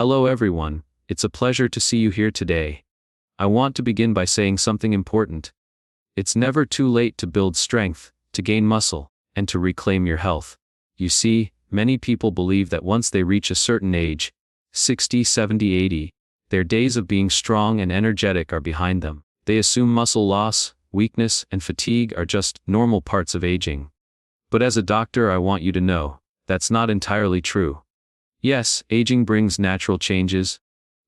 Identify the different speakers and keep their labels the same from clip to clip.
Speaker 1: Hello everyone, it's a pleasure to see you here today. I want to begin by saying something important. It's never too late to build strength, to gain muscle, and to reclaim your health. You see, many people believe that once they reach a certain age, 60, 70, 80, their days of being strong and energetic are behind them. They assume muscle loss, weakness, and fatigue are just normal parts of aging. But as a doctor, I want you to know, that's not entirely true. Yes, aging brings natural changes,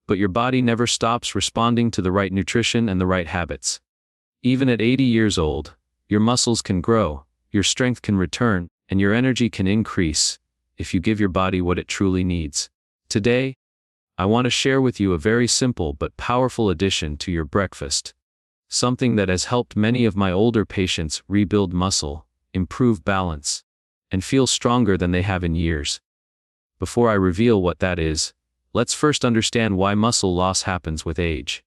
Speaker 1: but your body never stops responding to the right nutrition and the right habits. Even at 80 years old, your muscles can grow, your strength can return, and your energy can increase, if you give your body what it truly needs. Today, I want to share with you a very simple but powerful addition to your breakfast. Something that has helped many of my older patients rebuild muscle, improve balance, and feel stronger than they have in years. Before I reveal what that is, let's first understand why muscle loss happens with age,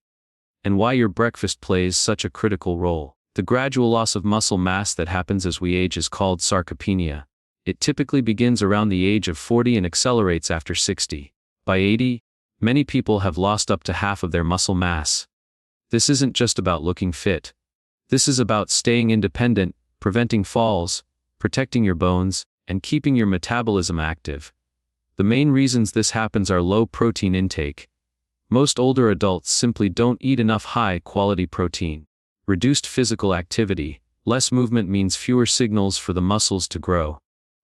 Speaker 1: and why your breakfast plays such a critical role. The gradual loss of muscle mass that happens as we age is called sarcopenia. It typically begins around the age of 40 and accelerates after 60. By 80, many people have lost up to half of their muscle mass. This isn't just about looking fit. This is about staying independent, preventing falls, protecting your bones, and keeping your metabolism active. The main reasons this happens are low protein intake. Most older adults simply don't eat enough high-quality protein. Reduced physical activity, less movement means fewer signals for the muscles to grow.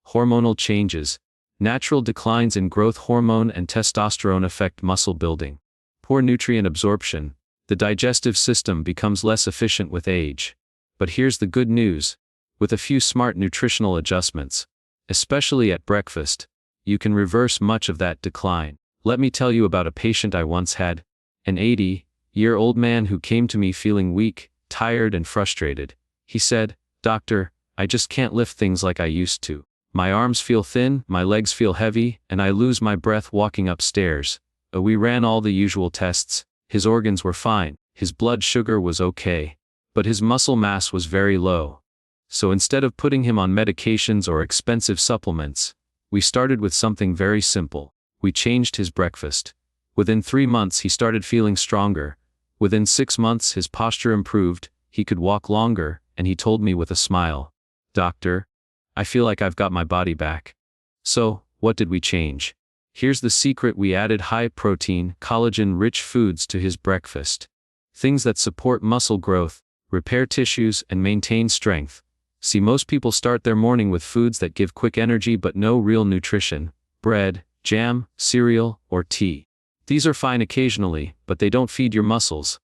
Speaker 1: Hormonal changes, natural declines in growth hormone and testosterone affect muscle building. Poor nutrient absorption, the digestive system becomes less efficient with age. But here's the good news. With a few smart nutritional adjustments, especially at breakfast, you can reverse much of that decline. Let me tell you about a patient I once had, an 80-year-old man who came to me feeling weak, tired and frustrated. He said, "Doctor, I just can't lift things like I used to. My arms feel thin, my legs feel heavy, and I lose my breath walking upstairs." We ran all the usual tests. His organs were fine, his blood sugar was okay, but his muscle mass was very low. So instead of putting him on medications or expensive supplements, we started with something very simple. We changed his breakfast. Within 3 months he started feeling stronger. Within 6 months his posture improved, he could walk longer, and he told me with a smile, "Doctor, I feel like I've got my body back." So, what did we change? Here's the secret: we added high-protein, collagen-rich foods to his breakfast. Things that support muscle growth, repair tissues, and maintain strength. See, most people start their morning with foods that give quick energy but no real nutrition: bread, jam, cereal, or tea. These are fine occasionally, but they don't feed your muscles.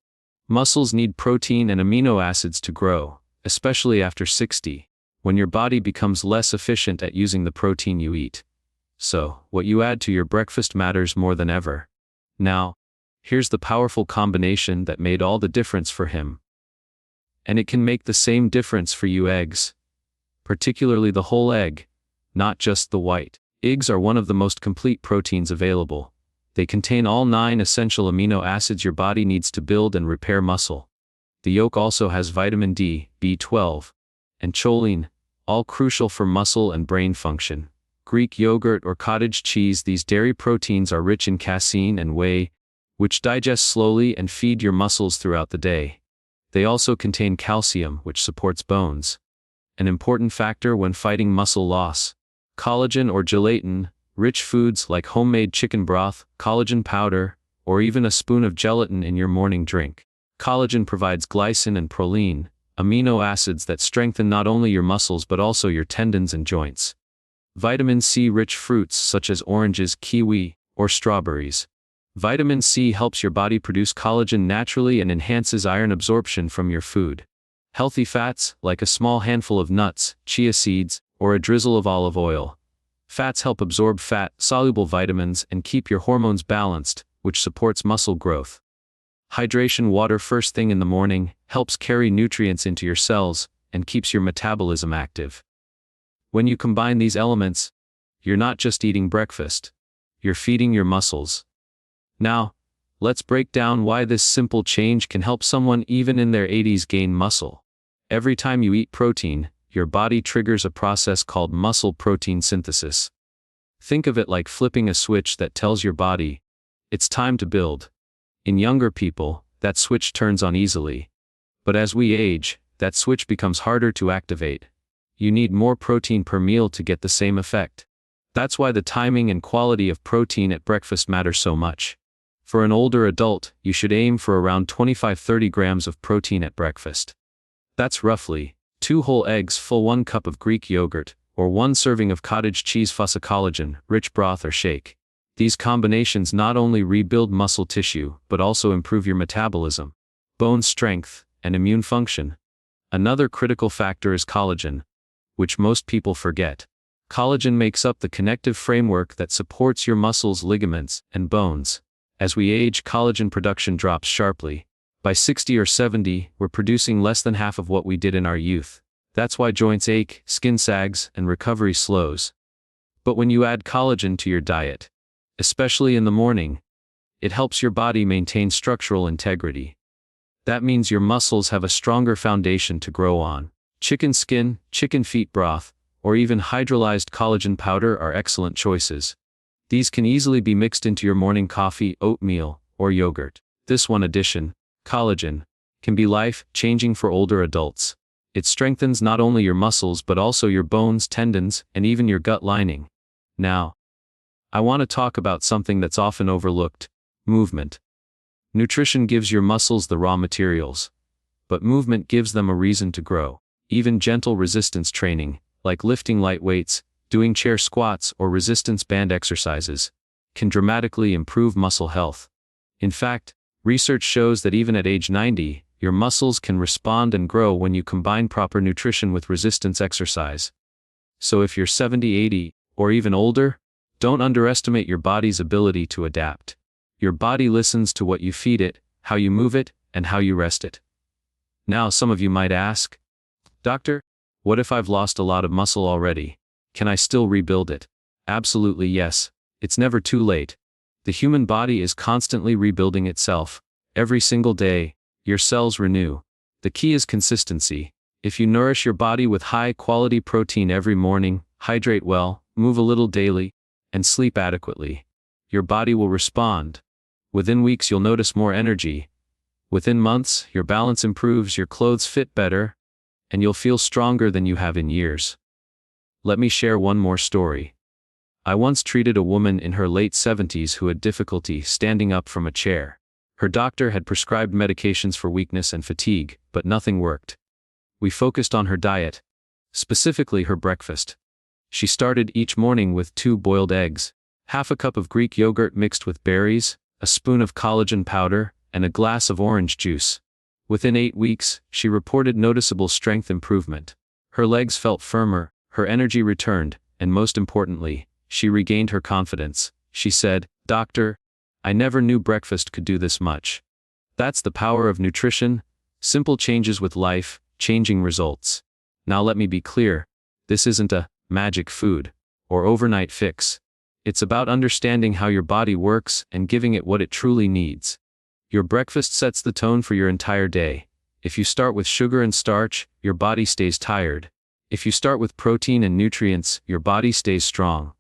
Speaker 1: Muscles need protein and amino acids to grow, especially after 60, when your body becomes less efficient at using the protein you eat. So, what you add to your breakfast matters more than ever. Now, here's the powerful combination that made all the difference for him. And it can make the same difference for you: eggs. Particularly the whole egg, not just the white. Eggs are one of the most complete proteins available. They contain all 9 essential amino acids your body needs to build and repair muscle. The yolk also has vitamin D, B12, and choline, all crucial for muscle and brain function. Greek yogurt or cottage cheese: these dairy proteins are rich in casein and whey, which digest slowly and feed your muscles throughout the day. They also contain calcium, which supports bones, an important factor when fighting muscle loss. Collagen or gelatin: rich foods like homemade chicken broth, collagen powder, or even a spoon of gelatin in your morning drink. Collagen provides glycine and proline, amino acids that strengthen not only your muscles but also your tendons and joints. Vitamin C-rich fruits such as oranges, kiwi, or strawberries. Vitamin C helps your body produce collagen naturally and enhances iron absorption from your food. Healthy fats, like a small handful of nuts, chia seeds, or a drizzle of olive oil. Fats help absorb fat-soluble vitamins and keep your hormones balanced, which supports muscle growth. Hydration: water first thing in the morning helps carry nutrients into your cells and keeps your metabolism active. When you combine these elements, you're not just eating breakfast, you're feeding your muscles. Now, let's break down why this simple change can help someone even in their 80s gain muscle. Every time you eat protein, your body triggers a process called muscle protein synthesis. Think of it like flipping a switch that tells your body, It's time to build. In younger people, that switch turns on easily. But as we age, that switch becomes harder to activate. You need more protein per meal to get the same effect. That's why the timing and quality of protein at breakfast matter so much. For an older adult, you should aim for around 25-30 grams of protein at breakfast. That's roughly 2 whole eggs full 1 cup of Greek yogurt, or 1 serving of cottage cheese fuss collagen, rich broth or shake. These combinations not only rebuild muscle tissue, but also improve your metabolism, bone strength, and immune function. Another critical factor is collagen, which most people forget. Collagen makes up the connective framework that supports your muscles, ligaments, and bones. As we age, collagen production drops sharply. By 60 or 70, we're producing less than half of what we did in our youth. That's why joints ache, skin sags, and recovery slows. But when you add collagen to your diet, especially in the morning, it helps your body maintain structural integrity. That means your muscles have a stronger foundation to grow on. Chicken skin, chicken feet broth, or even hydrolyzed collagen powder are excellent choices. These can easily be mixed into your morning coffee, oatmeal, or yogurt. This one addition, collagen, can be life-changing for older adults. It strengthens not only your muscles but also your bones, tendons, and even your gut lining. Now, I want to talk about something that's often overlooked: movement. Nutrition gives your muscles the raw materials, but movement gives them a reason to grow. Even gentle resistance training, like lifting light weights, doing chair squats, or resistance band exercises, can dramatically improve muscle health. In fact, research shows that even at age 90, your muscles can respond and grow when you combine proper nutrition with resistance exercise. So if you're 70, 80, or even older, don't underestimate your body's ability to adapt. Your body listens to what you feed it, how you move it, and how you rest it. Now some of you might ask, "Doctor, what if I've lost a lot of muscle already? Can I still rebuild it?" Absolutely yes. It's never too late. The human body is constantly rebuilding itself. Every single day, your cells renew. The key is consistency. If you nourish your body with high-quality protein every morning, hydrate well, move a little daily, and sleep adequately, your body will respond. Within weeks you'll notice more energy. Within months, your balance improves, your clothes fit better, and you'll feel stronger than you have in years. Let me share one more story. I once treated a woman in her late 70s who had difficulty standing up from a chair. Her doctor had prescribed medications for weakness and fatigue, but nothing worked. We focused on her diet, specifically her breakfast. She started each morning with 2 boiled eggs, half a cup of Greek yogurt mixed with berries, a spoon of collagen powder, and a glass of orange juice. Within 8 weeks, she reported noticeable strength improvement. Her legs felt firmer, her energy returned, and most importantly, she regained her confidence. She said, "Doctor, I never knew breakfast could do this much." That's the power of nutrition: simple changes with life-changing results. Now let me be clear, this isn't a magic food or overnight fix. It's about understanding how your body works and giving it what it truly needs. Your breakfast sets the tone for your entire day. If you start with sugar and starch, your body stays tired. If you start with protein and nutrients, your body stays strong.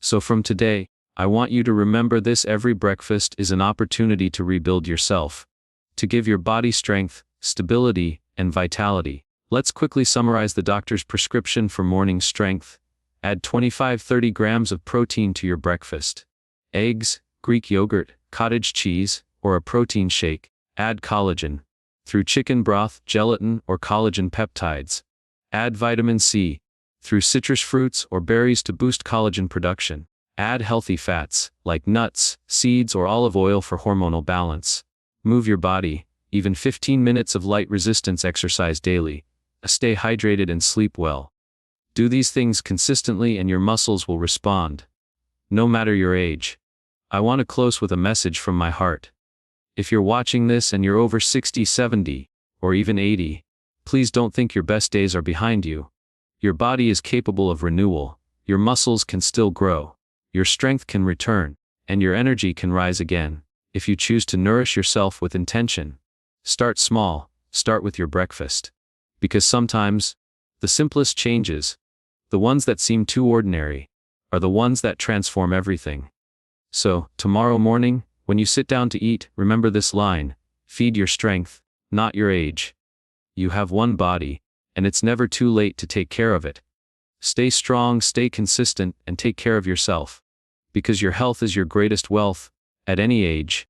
Speaker 1: So from today, I want you to remember this: every breakfast is an opportunity to rebuild yourself, to give your body strength, stability, and vitality. Let's quickly summarize the doctor's prescription for morning strength. Add 25-30 grams of protein to your breakfast. Eggs, Greek yogurt, cottage cheese, or a protein shake. Add collagen through chicken broth, gelatin, or collagen peptides. Add vitamin C through citrus fruits or berries to boost collagen production. Add healthy fats, like nuts, seeds, or olive oil for hormonal balance. Move your body, even 15 minutes of light resistance exercise daily. Stay hydrated and sleep well. Do these things consistently and your muscles will respond, no matter your age. I want to close with a message from my heart. If you're watching this and you're over 60, 70, or even 80, please don't think your best days are behind you. Your body is capable of renewal, your muscles can still grow, your strength can return, and your energy can rise again, if you choose to nourish yourself with intention. Start small, start with your breakfast. Because sometimes, the simplest changes, the ones that seem too ordinary, are the ones that transform everything. So, tomorrow morning, When you sit down to eat, remember this line: feed your strength, not your age. You have one body, and it's never too late to take care of it. Stay strong, stay consistent, and take care of yourself. Because your health is your greatest wealth, at any age.